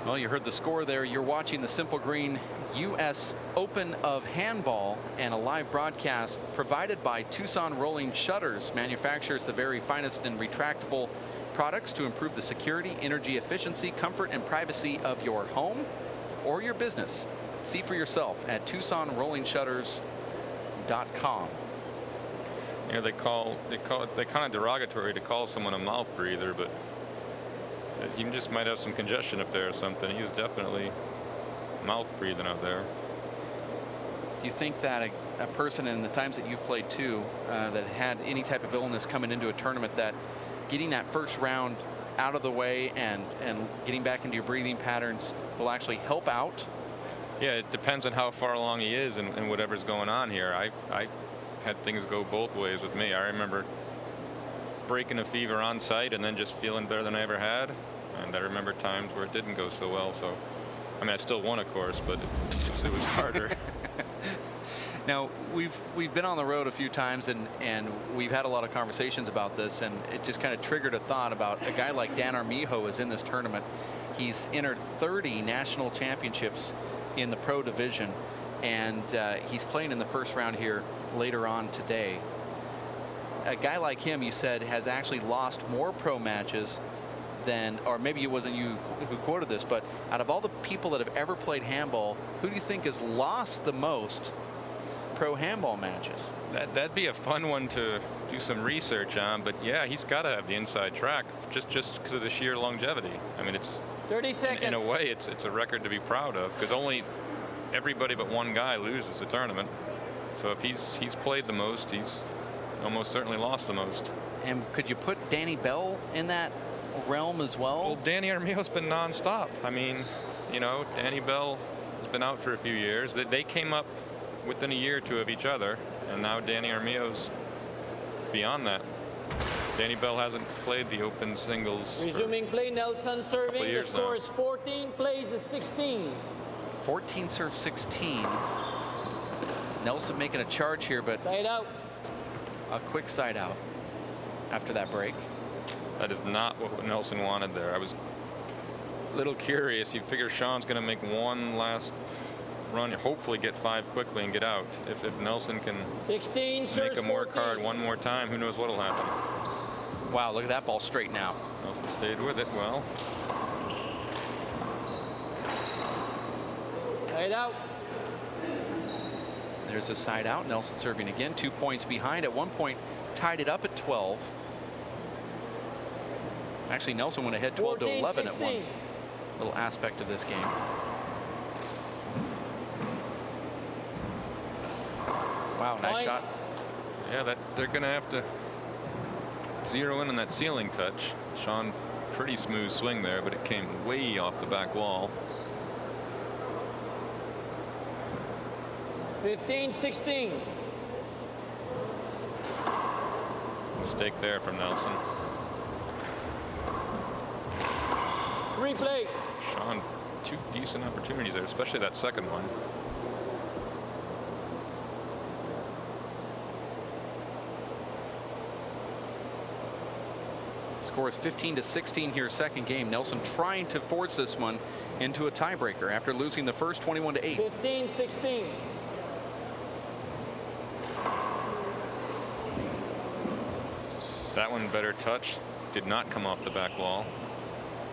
Well, you heard the score there. You're watching the Simple Green U.S. Open of Handball and a live broadcast provided by Tucson Rolling Shutters, manufactures the very finest in retractable products to improve the security, energy efficiency, comfort, and privacy of your home or your business. See for yourself at TucsonRollingShutters.com. You know, they kind of derogatory to call someone a mouth breather, but he just might have some congestion up there or something. He was definitely mouth breathing out there. Do you think that a person in the times that you've played too, that had any type of illness coming into a tournament, that getting that first round out of the way and getting back into your breathing patterns will actually help out? Yeah, it depends on how far along he is and whatever's going on here. I had things go both ways with me. I remember breaking a fever on site and then just feeling better than I ever had. And I remember times where it didn't go so well. So, I mean, I still won, of course, but it was harder. Now, we've been on the road a few times, and we've had a lot of conversations about this, and it just kind of triggered a thought about a guy like Dan Armijo is in this tournament. He's entered 30 national championships in the pro division, and he's playing in the first round here later on today. A guy like him, you said, has actually lost more pro matches than, or maybe it wasn't you who quoted this, but out of all the people that have ever played handball, who do you think has lost the most pro handball matches? That'd be a fun one to do some research on, but yeah, he's got to have the inside track just because of the sheer longevity. I mean, it's 30 seconds. in a way, it's a record to be proud of, because only everybody but one guy loses the tournament. So if he's played the most, he's almost certainly lost the most. And could you put Danny Bell in that realm as well? Well, Danny Armijo's been nonstop. I mean, you know, Danny Bell has been out for a few years. They came up within a year or two of each other, and now Danny Armijo's beyond that. Danny Bell hasn't played the open singles. Resuming play, Nelson serving. The years score now. is 14, plays is 16. 14 serve 16. Nelson making a charge here, but Side out. a quick side out after that break. That is not what Nelson wanted there. I was a little curious. You figure Sean's going to make one last run, hopefully get 5 quickly and get out. If Nelson can 16 make serves him work 14. hard one more time, who knows what'll happen. Wow, look at that ball straight now. Nelson stayed with it well. Side out. There's a side out. Nelson serving again, 2 points behind. At one point, tied it up at 12. Actually, Nelson went ahead 12 to 11 at 14-16. little aspect of this game. Wow, nice Point. shot. Yeah, they're going to have to zero in on that ceiling touch. Sean, pretty smooth swing there, but it came way off the back wall. 15-16. Mistake there from Nelson. Replay. Sean, 2 decent opportunities there, especially that second one. Score is 15-16 here, second game. Nelson trying to force this one into a tiebreaker after losing the first 21-8. 15-16. That one better touch. Did not come off the back wall.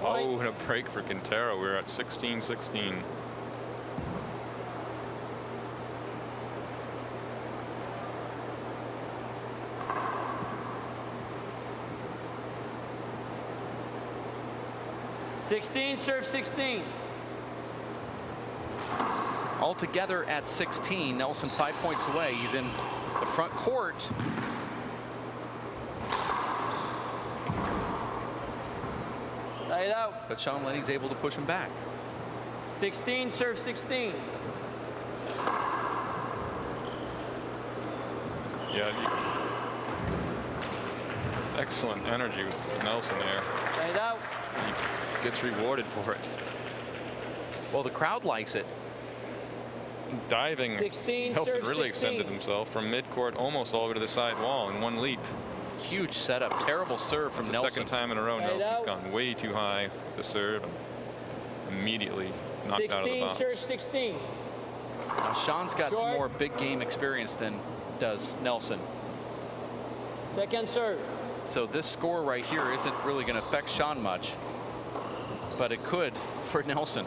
Point. Oh, and a break for Quintero. We're at 16-16. Serve 16. Altogether at 16. Nelson 5 points away. He's in the front court. Side out. But Sean Lenning's able to push him back. 16, serve 16. Yeah. Excellent energy with Nelson there. Side out. He gets rewarded for it. Well, the crowd likes it. Diving. 16, Nelson serve really 16. extended himself from midcourt almost all the way to the side wall in one leap. Huge setup. Terrible serve from It's the Nelson. second time in a row Right Nelson's out. gone way too high to serve. Immediately knocked out of the 16, box. serve 16. Now, Sean's got some Short. more big game experience than does Nelson. Second serve. So this score right here isn't really going to affect Sean much, but it could for Nelson.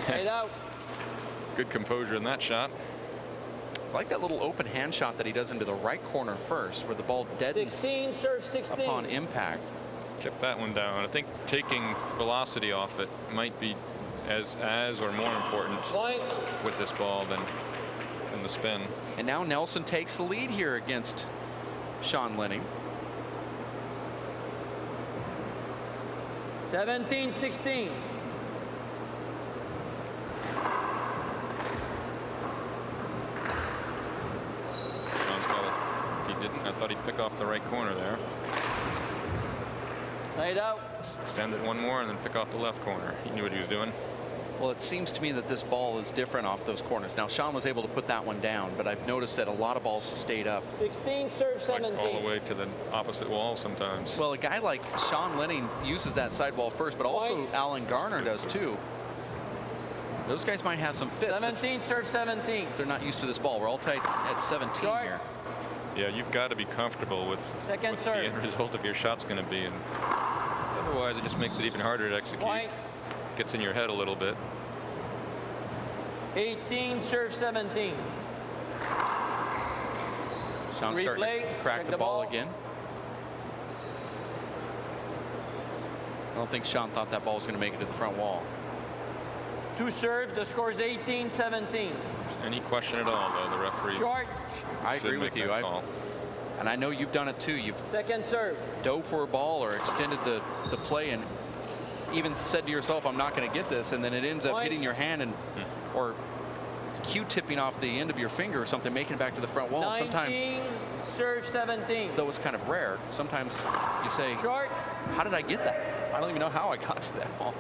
Side out. Good composure in that shot. I like that little open hand shot that he does into the right corner first, where the ball deadens 16, serve 16. upon impact. Kept that one down. I think taking velocity off it might be as or more important Point. with this ball than the spin. And now Nelson takes the lead here against Sean Lenning. 17, 16. Sean's got it. He didn't. I thought he'd pick off the right corner there. Side out. Extend it one more and then pick off the left corner. He knew what he was doing. Well, it seems to me that this ball is different off those corners. Now, Sean was able to put that one down, but I've noticed that a lot of balls stayed up. 16, serve Like 17. all the way to the opposite wall sometimes. Well, a guy like Sean Lenning uses that sidewall first, but also Point. Alan Garner does too. Those guys might have some fits if 17, serve 17. they're not used to this ball. We're all tight at 17 Short. here. Yeah, you've got to be comfortable with Second what the serve. end result of your shot's going to be. And otherwise, it just makes it even harder to execute. Point. Gets in your head a little bit. 18, serve 17. Sean's starting Replay. to crack Check the the ball ball. again. I don't think Sean thought that ball was going to make it to the front wall. 2 serve. The score is 18, 17. Any question at all, though, the referee Short. I should agree make with you. that call. And I know you've done it too. You've Second serve. dove for a ball or extended the play and even said to yourself, I'm not going to get this, and then it ends up Point. hitting your hand and or Q-tipping off the end of your finger or something, making it back to the front wall. 19, Sometimes, serve 17. though it's kind of rare, sometimes you say, Short. how did I get that? I don't even know how I got to that ball.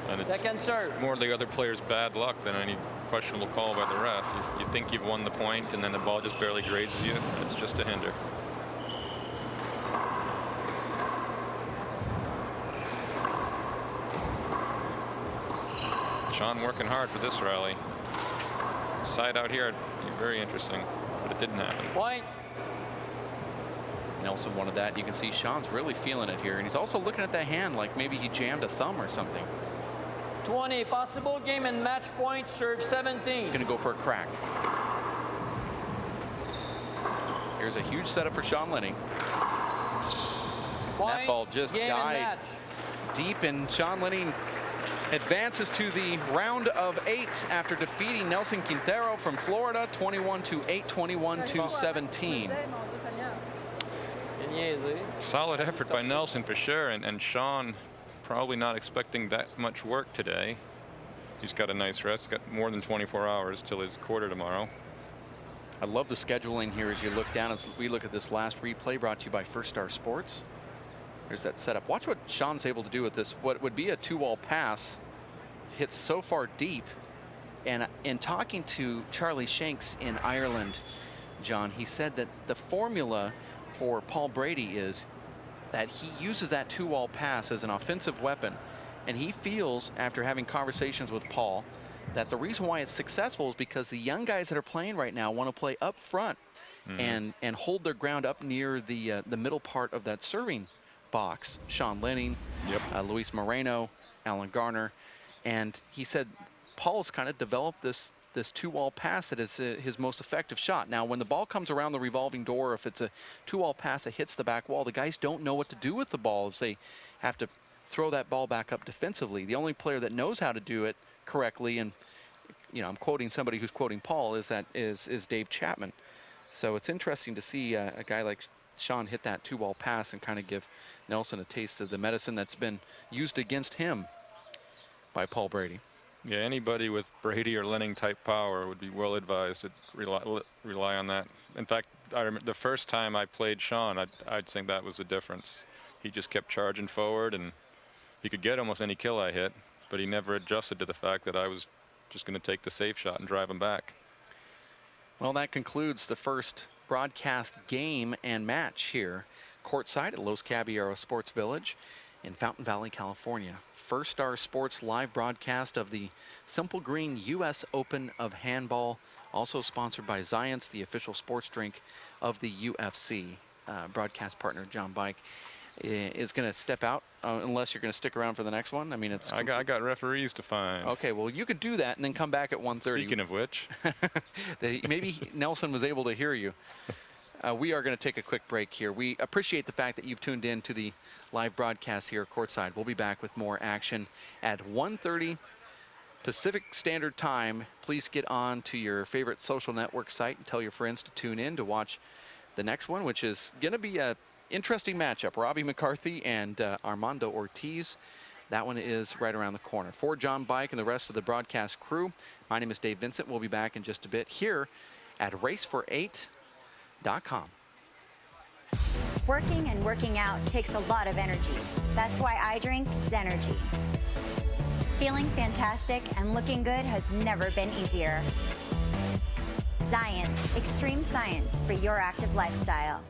And it's Second serve. more the other player's bad luck than any questionable call by the ref. You think you've won the point, and then the ball just barely grazes you. It's just a hinder. Sean working hard for this rally. Side out here, very interesting, but it didn't happen. Point. Nelson wanted that. You can see Sean's really feeling it here, and he's also looking at that hand like maybe he jammed a thumb or something. 20, possible game and match point, serve 17. Going to go for a crack. Here's a huge setup for Sean Lenning. Point, That ball just game and died match. deep, and Sean Lenning advances to the round of 8 after defeating Nelson Quintero from Florida 21-8, 21-17. Solid effort by Nelson for sure, and Sean probably not expecting that much work today. He's got a nice rest. He's got more than 24 hours till his quarter tomorrow. I love the scheduling here as you look down, as we look at this last replay brought to you by First Star Sports. There's that setup. Watch what Sean's able to do with this. What would be a 2-wall pass hits so far deep. And in talking to Charlie Shanks in Ireland, John, he said that the formula for Paul Brady is that he uses that 2-wall pass as an offensive weapon. And he feels, after having conversations with Paul, that the reason why it's successful is because the young guys that are playing right now want to play up front and hold their ground up near the middle part of that serving box. Sean Lenning, Luis Moreno, Alan Garner. And he said Paul's kind of developed this 2-wall pass that is his most effective shot. Now, when the ball comes around the revolving door, if it's a 2-wall pass that hits the back wall, the guys don't know what to do with the ball as they have to throw that ball back up defensively. The only player that knows how to do it correctly, and I'm quoting somebody who's quoting Paul, is Dave Chapman. So it's interesting to see a guy like Sean hit that 2-wall pass and kind of give Nelson a taste of the medicine that's been used against him by Paul Brady. Yeah, anybody with Brady or Lenning type power would be well advised to rely on that. In fact, I remember the first time I played Sean, I'd think that was the difference. He just kept charging forward, and he could get almost any kill I hit, but he never adjusted to the fact that I was just going to take the safe shot and drive him back. Well, that concludes the first broadcast game and match here courtside at Los Caballeros Sports Village in Fountain Valley, California. First Star Sports live broadcast of the Simple Green U.S. Open of Handball, also sponsored by Zions, the official sports drink of the UFC. Broadcast partner John Bike is going to step out unless you're going to stick around for the next one. I mean, it's I got referees to find. Okay, well, you could do that and then come back at 1:30. Speaking of which, maybe Nelson was able to hear you. We are going to take a quick break here. We appreciate the fact that you've tuned in to the live broadcast here courtside. We'll be back with more action at 1:30 Pacific Standard Time. Please get on to your favorite social network site and tell your friends to tune in to watch the next one, which is going to be a interesting matchup. Robbie McCarthy and Armando Ortiz. That one is right around the corner. For John Bike and the rest of the broadcast crew, my name is Dave Vincent. We'll be back in just a bit here at racefor8.com. Working and working out takes a lot of energy. That's why I drink Zenergy. Feeling fantastic and looking good has never been easier. Zions, extreme science for your active lifestyle.